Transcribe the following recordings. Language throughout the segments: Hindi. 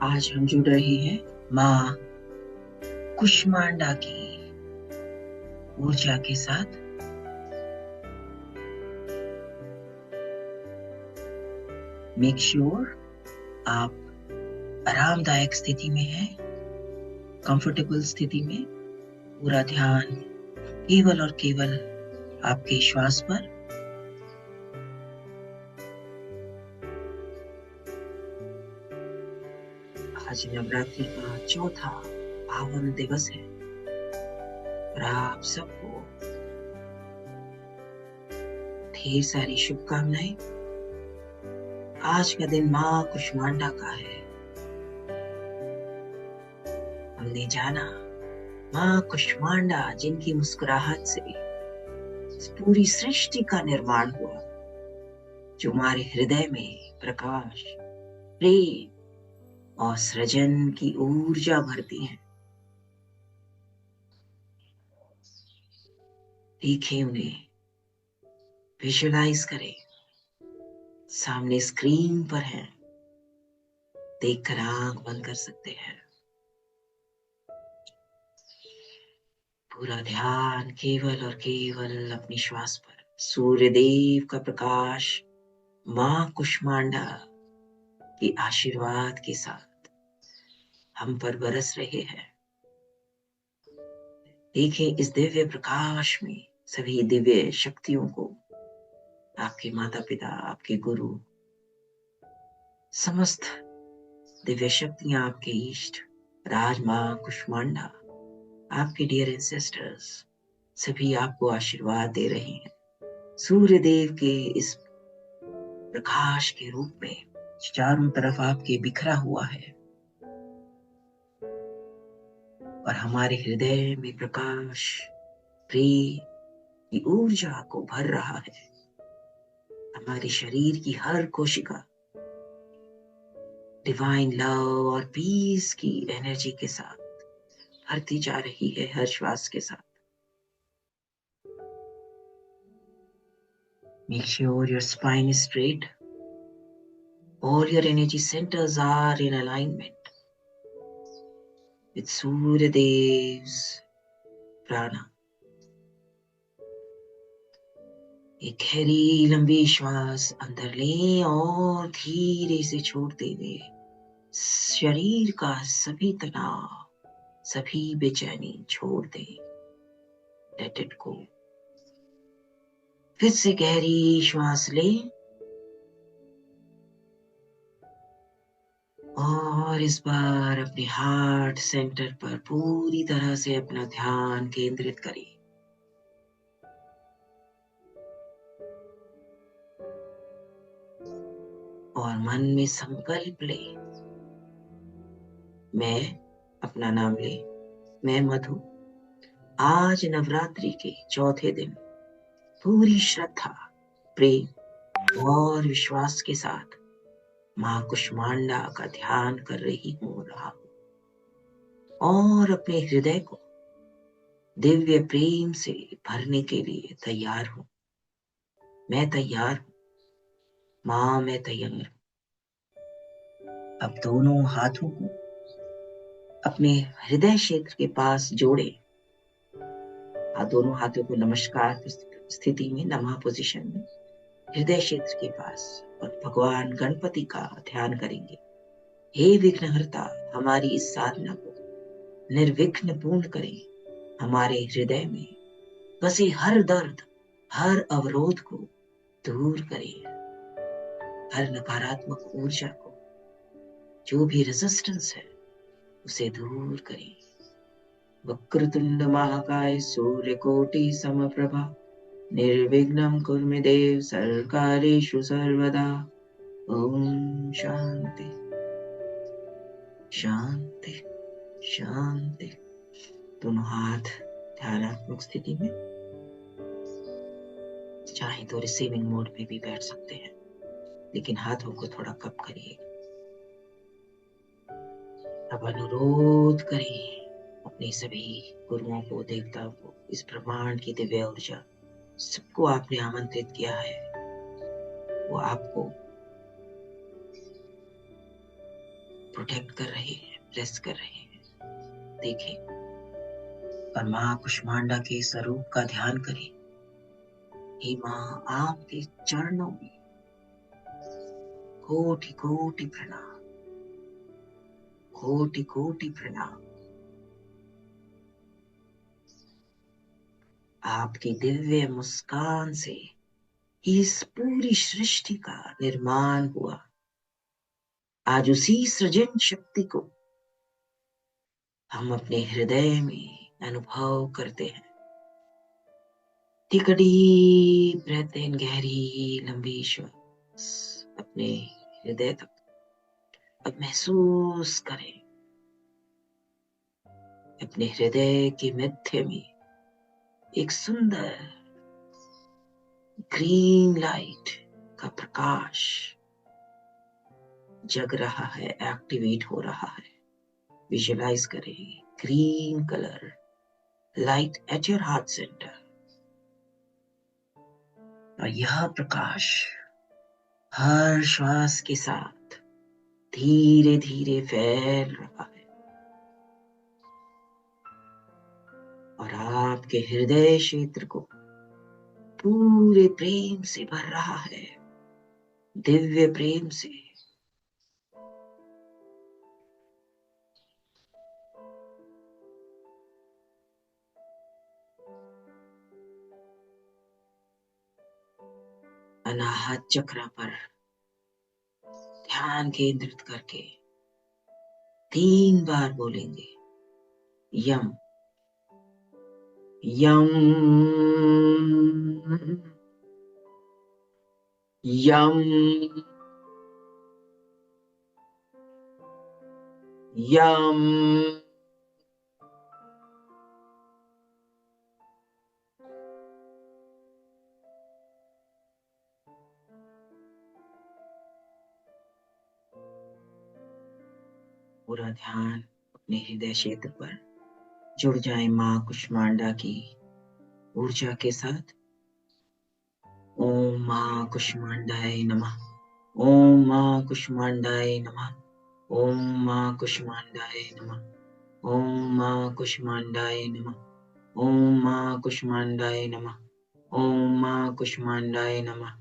आज हम जुड़ रहे हैं माँ कुष्मांडा की ऊर्जा के साथ। मेक श्योर आप आरामदायक स्थिति में हैं, कंफर्टेबल स्थिति में। पूरा ध्यान केवल और केवल आपके श्वास पर। आज नवरात्रि का चौथा पावन दिवस है और आप सबको ढेर सारी शुभकामनाएं। आज का दिन माँ कुष्मांडा का है। हमने जाना माँ कुष्मांडा जिनकी मुस्कुराहट से इस पूरी सृष्टि का निर्माण हुआ, जो हमारे हृदय में प्रकाश, प्रेम और सृजन की ऊर्जा भरती है। देखें उन्हें, विजुअलाइज करें, सामने स्क्रीन पर है, देखकर आंख बंद कर सकते हैं। पूरा ध्यान केवल और केवल अपनी श्वास पर। सूर्य देव का प्रकाश माँ कुष्मांडा के आशीर्वाद के साथ हम पर बरस रहे हैं। देखें इस दिव्य प्रकाश में सभी दिव्य शक्तियों को, आपके माता पिता, आपके गुरु, समस्त दिव्य शक्तियां, आपके इष्ट, राजमा कुष्मांडा, आपके डियर एंसेस्टर्स, सभी आपको आशीर्वाद दे रहे हैं। सूर्य देव के इस प्रकाश के रूप में चारों तरफ आपके बिखरा हुआ है और हमारे हृदय में प्रकाश, प्रेम की ऊर्जा को भर रहा है। हमारे शरीर की हर कोशिका डिवाइन लव और पीस की एनर्जी के साथ भरती जा रही है हर श्वास के साथ। Make sure your spine is straight. All your energy centers are in alignment with Surya Dev's prana. एक गहरी लंबी श्वास अंदर लें और धीरे से छोड़ते हुए शरीर का सभी तनाव, सभी बेचैनी छोड़ दें। Let it go. फिर से गहरी श्वास लें और इस बार अपने हार्ट सेंटर पर पूरी तरह से अपना ध्यान केंद्रित करें। और मन में संकल्प ले, मैं अपना नाम ले, मैं मधु आज नवरात्रि के चौथे दिन पूरी श्रद्धा, प्रेम और विश्वास के साथ माँ कुष्मांडा का ध्यान कर रही हूँ, रहा हूँ और अपने हृदय को दिव्य प्रेम से भरने के लिए तैयार हूँ। मैं तैयार हूँ माँ, मैं तैयार हूँ। अब दोनों हाथों को अपने हृदय क्षेत्र के पास जोड़े। दोनों हाथों को नमस्कार स्थिति में, नमा पोजीशन में, हृदय क्षेत्र के पास, और भगवान गणपति का ध्यान करेंगे। हे विघ्नहर्ता, हमारी इस साधना को निर्विघ्न पूर्ण करें। हमारे हृदय में बसे हर दर्द, हर अवरोध को दूर करें। हर नकारात्मक ऊर्जा को, जो भी रेजिस्टेंस है, उसे दूर करें। वक्रतुंड महाकाय सूर्यकोटि समप्रभा निर्विघ्नं कुरु मे देव सर्वकार्येषु सर्वदा। ओम शांति शांति शांति। दोनों हाथ ध्यानात्मक स्थिति में, चाहे तो रिसीविंग मोड में भी बैठ सकते हैं, लेकिन हाथों को थोड़ा कप करिए। अब अनुरोध करें अपने सभी गुरुओं को, देवताओं को, इस ब्रह्मांड की दिव्य ऊर्जा, सबको आपने आमंत्रित किया है, वो आपको प्रोटेक्ट कर रहे हैं, ब्लेस कर रहे हैं। देखें और माँ कुष्मांडा के स्वरूप का ध्यान करें। हे माँ, आपके चरणों में कोटि कोटि प्रणाम, कोटि कोटि प्रणाम। आपकी दिव्य मुस्कान से इस पूरी सृष्टि का निर्माण हुआ। आज उसी सृजन शक्ति को हम अपने हृदय में अनुभव करते हैं। Take a deep breath in, गहरी लंबी श्वास अपने हृदय तक। अब महसूस करें अपने हृदय के मध्य में एक सुंदर ग्रीन लाइट का प्रकाश जग रहा है, एक्टिवेट हो रहा है। विजुअलाइज करें green colour light at your heart centre, और यह प्रकाश हर श्वास के साथ धीरे धीरे फैल रहा है और आपके हृदय क्षेत्र को पूरे प्रेम से भर रहा है, दिव्य प्रेम से। अनाहत चक्र पर ध्यान केंद्रित करके 3 बार बोलेंगे यम यम यम यम। पूरा ध्यान अपने हृदय क्षेत्र पर जुड़ जाए माँ कुष्मांडा की ऊर्जा के साथ। ओम माँ कुष्मांडाय नमः, ओम माँ कुष्मांडाय नमः, ओम माँ कुष्मांडाय नमः, ओम माँ कुष्मांडाय नमः, ओम माँ कुष्मांडाय नमः, ओम माँ कुष्मांडाय नमः,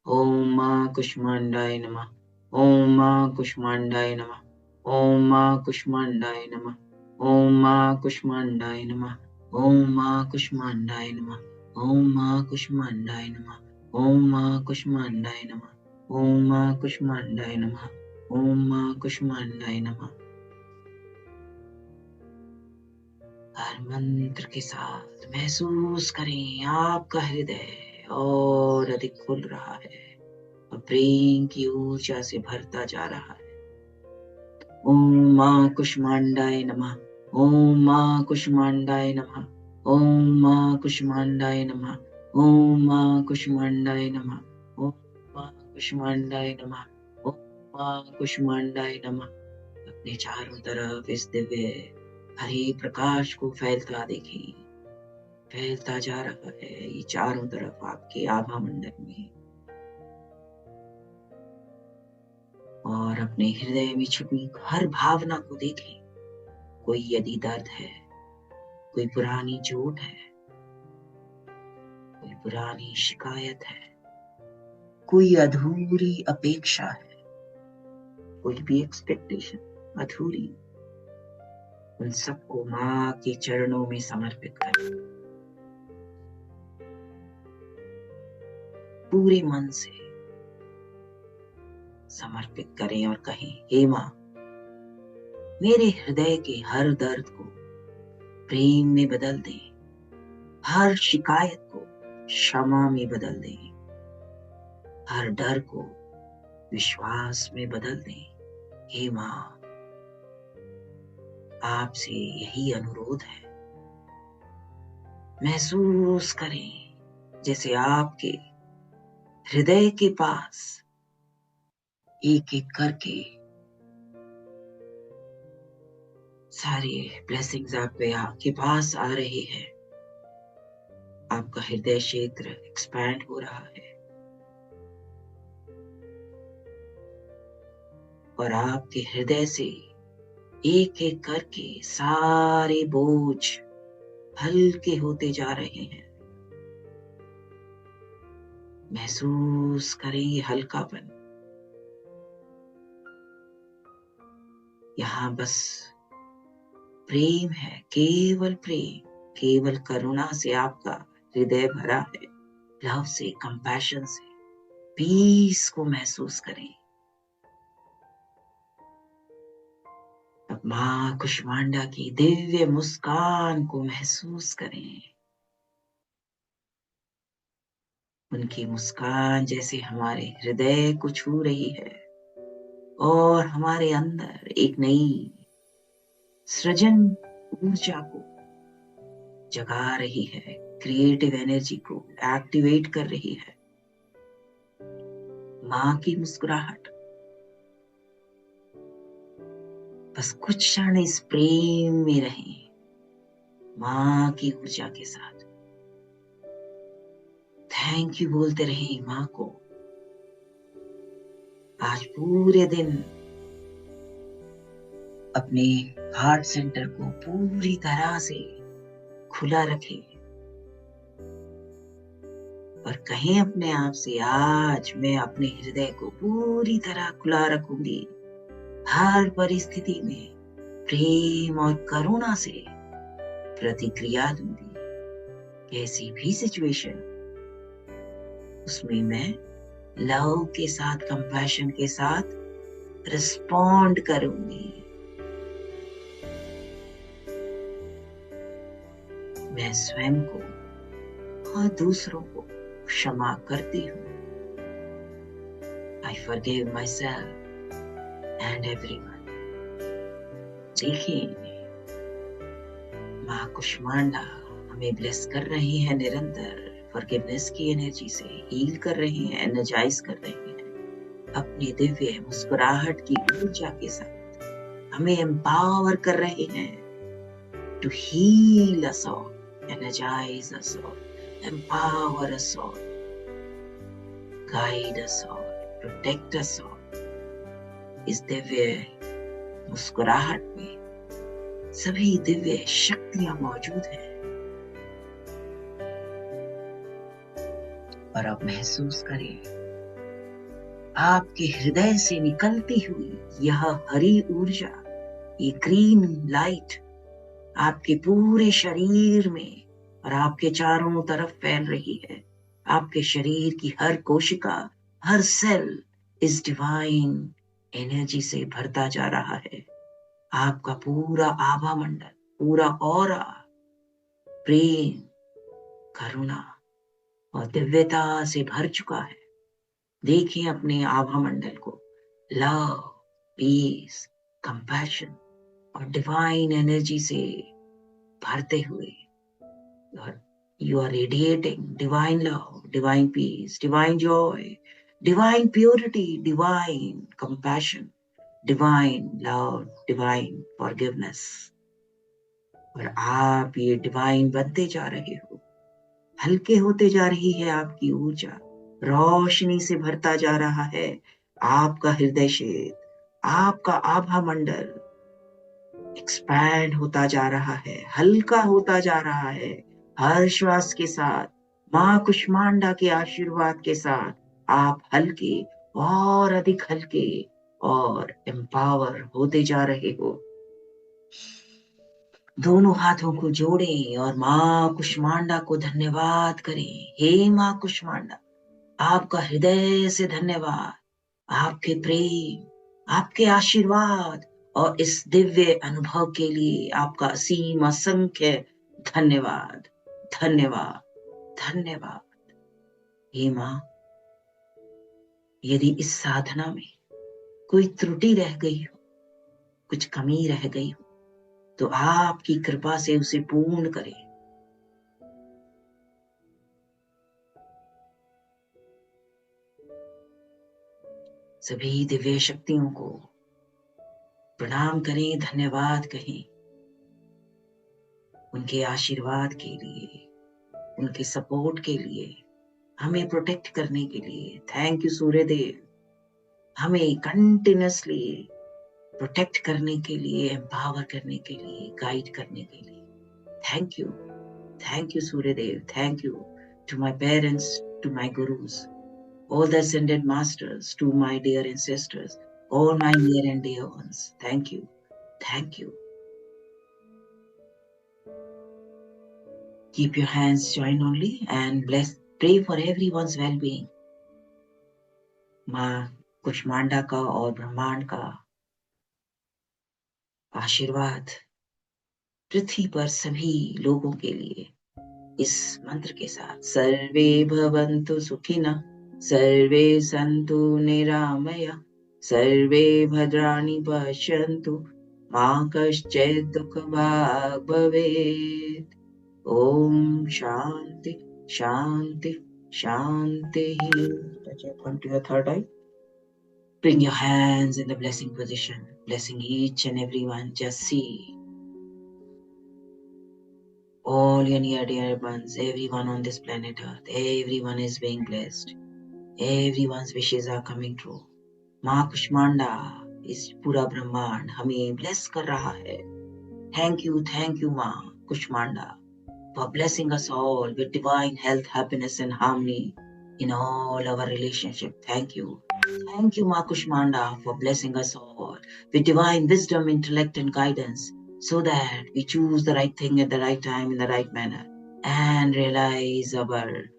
ओम माँ कुष्मांडाय नमः, ओम माँ कुष्मांडाय नमः, ओम माँ कुष्मांडाय नमः, ओम माँ कुष्मांडाय नमः, ओम माँ कुष्मांडाय नमः, ओम माँ कुष्मांडाय नमः, ओम माँ कुष्मांडाय नमः, ओम माँ कुष्मांडाय नमः, ओम माँ कुष्मांडाय नमः। हर मंत्र के साथ महसूस करें आपका हृदय और अधिक खुल रहा है और प्रेम की ऊर्जा से भरता जा रहा है। ओम माँ कुष्मांडाय नमः, ओम माँ कुष्मांडाय नमः, ओम माँ कुष्मांडाय नमः, ओम माँ कुष्मांडाय नमः, ओम माँ कुष्मांडाय नमः, ओम माँ कुष्मांडाय नमः। अपने चारों तरफ इस दिव्य हरे प्रकाश को फैलता देखिए, फैलता जा रहा है ये चारों तरफ आपके आभा मंडल में। और अपने हृदय में छुपी हर भावना को देखें। कोई यदि दर्द है, कोई पुरानी चोट है, कोई पुरानी शिकायत है, कोई अधूरी अपेक्षा है, कोई भी एक्सपेक्टेशन अधूरी, उन सबको माँ के चरणों में समर्पित करें पूरे मन से। समर्पित करें और कहें, हे माँ, मेरे हृदय के हर दर्द को प्रेम में बदल दें, हर शिकायत को क्षमा में बदल दें, हर डर को विश्वास में बदल दें। हे माँ, आपसे यही अनुरोध है। महसूस करें जैसे आपके हृदय के पास एक एक करके सारे ब्लेसिंग्स आपके पास आ रहे हैं। आपका हृदय क्षेत्र एक्सपैंड हो रहा है और आपके हृदय से एक एक करके सारे बोझ हल्के होते जा रहे हैं। महसूस करें ये हल्कापन। यहाँ बस प्रेम है, केवल प्रेम, केवल करुणा से आपका हृदय भरा है। लव से, कंपैशन से, पीस को महसूस करें। अब माँ कुष्मांडा की दिव्य मुस्कान को महसूस करें। उनकी मुस्कान जैसे हमारे हृदय को छू रही है और हमारे अंदर एक नई सृजन ऊर्जा को जगा रही है, क्रिएटिव एनर्जी को एक्टिवेट कर रही है। माँ की मुस्कुराहट, बस कुछ क्षण इस प्रेम में रहें, माँ की ऊर्जा के साथ। थैंक यू बोलते रहें माँ को। आज पूरे दिन अपने हार्ट सेंटर को पूरी तरह से खुला रखें और कहें अपने आप से, आज मैं अपने हृदय को पूरी तरह खुला रखूंगी। हर परिस्थिति में प्रेम और करुणा से प्रतिक्रिया दूंगी। कैसी भी सिचुएशन, उसमें मैं लव के साथ, कंपैशन के साथ रिस्पॉन्ड करूंगी। मैं स्वयं को और दूसरों को क्षमा करती हूँ। I forgive myself and everyone. देखिए, माँ कुष्मांडा हमें ब्लेस कर रही है निरंतर फॉरगिवनेस की एनर्जी से, हील कर रही है, एनर्जाइज कर रही है। अपनी दिव्य मुस्कुराहट की ऊर्जा के साथ हमें एम्पावर कर रहे हैं to heal us all, energize us all, empower us all, guide us all, protect us all. इस दिव्य मुस्कुराहट में सभी दिव्य शक्तियां मौजूद हैं। और अब महसूस करें आपके हृदय से निकलती हुई यह हरी ऊर्जा, ये ग्रीन लाइट आपके पूरे शरीर में और आपके चारों तरफ फैल रही है। आपके शरीर की हर कोशिका, हर सेल इस डिवाइन एनर्जी से भरता जा रहा है। आपका पूरा आभा मंडल, पूरा ऑरा प्रेम, करुणा और दिव्यता से भर चुका है। देखिए अपने आभा मंडल को लव, पीस, कंपैशन और डिवाइन एनर्जी से भरते हुए। You are radiating divine love, divine peace, divine joy, divine purity, divine compassion, divine love, divine forgiveness. और आप ये डिवाइन बनते जा रहे हो। हल्के होते जा रही है आपकी ऊर्जा, रोशनी से भरता जा रहा है आपका हृदय क्षेत्र, आपका आभा मंडल एक्सपैंड होता जा रहा है, हल्का होता जा रहा है। हर श्वास के साथ माँ कुष्मांडा के आशीर्वाद के साथ आप हल्के और अधिक हल्के और एम्पावर होते जा रहे हो। दोनों हाथों को जोड़ें और माँ कुष्मांडा को धन्यवाद करें। हे माँ कुष्मांडा, आपका हृदय से धन्यवाद, आपके प्रेम, आपके आशीर्वाद और इस दिव्य अनुभव के लिए आपका असीम असंख्य धन्यवाद, धन्यवाद, धन्यवाद। हे माँ, यदि इस साधना में कोई त्रुटि रह गई हो, कुछ कमी रह गई हो, तो आपकी कृपा से उसे पूर्ण करें। सभी दिव्य शक्तियों को प्रणाम करें, धन्यवाद कहें उनके आशीर्वाद के लिए, उनके सपोर्ट के लिए, हमें प्रोटेक्ट करने के लिए। थैंक यू सूर्यदेव, हमें कंटिन्यूसली प्रोटेक्ट करने के लिए, एम्पावर करने के लिए, गाइड करने के लिए। Thank you Suryadev, thank you to my parents, to my gurus, all the ascended masters, to my dear ancestors, all my near and dear ones. Thank you. Thank you. Keep your hands joined only and pray for everyone's well-being. माँ कुष्मांडा का और ब्रह्मांड का आशीर्वाद पृथ्वी पर सभी लोगों के लिए इस मंत्र के साथ। सर्वे भवन्तु सुखिनः, सर्वे सन्तु निरामया, सर्वे भद्राणि पश्यन्तु, मा कश्चित् दुःखभाग् भवेत्। Om Shanti, Shanti, Shanti. Touch your thumb to your third eye. Bring your hands in the blessing position, blessing each and everyone. Just see all your near dear ones, everyone on this planet Earth, everyone is being blessed. Everyone's wishes are coming true. माँ कुष्मांडा इस पूरा ब्रह्मांड हमें bless कर रहा है। Thank you माँ Kushmanda for blessing us all with divine health, happiness and harmony in all our relationship. Thank you. Thank you, Ma Kushmanda, for blessing us all with divine wisdom, intellect and guidance so that we choose the right thing at the right time in the right manner and realize our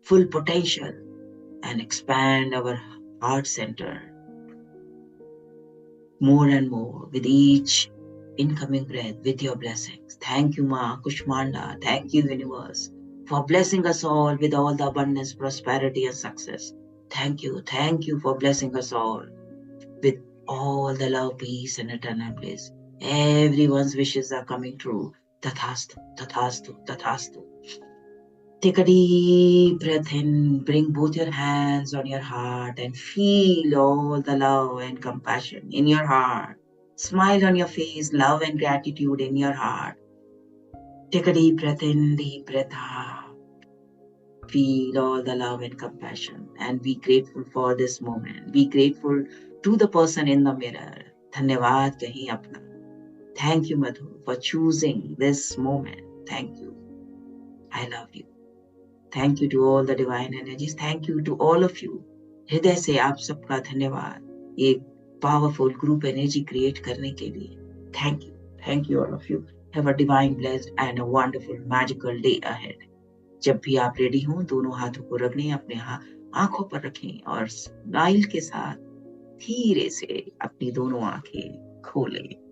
full potential and expand our heart center more and more with each incoming breath with your blessings. Thank you, Ma Kushmanda. Thank you, universe, for blessing us all with all the abundance, prosperity and success. Thank you for blessing us all with all the love, peace and eternal bliss. Everyone's wishes are coming true. Tathastu, Tathastu, Tathastu. Take a deep breath in, bring both your hands on your heart and feel all the love and compassion in your heart. Smile on your face, love and gratitude in your heart. Take a deep breath in, deep breath out. Feel all the love and compassion and be grateful for this moment. Be grateful to the person in the mirror. Dhanyavad kahin apna. Thank you, Madhu, for choosing this moment. Thank you. I love you. Thank you to all the divine energies. Thank you to all of you. हृदय से आप सबका धन्यवाद ये powerful group energy create करने के लिए. Thank you all of you. Have a divine, blessed and a wonderful, magical day ahead. जब भी आप रेडी हों, दोनों हाथों को रगड़ें, अपने आंखों पर रखें और स्माइल के साथ धीरे से अपनी दोनों आंखें खोलें.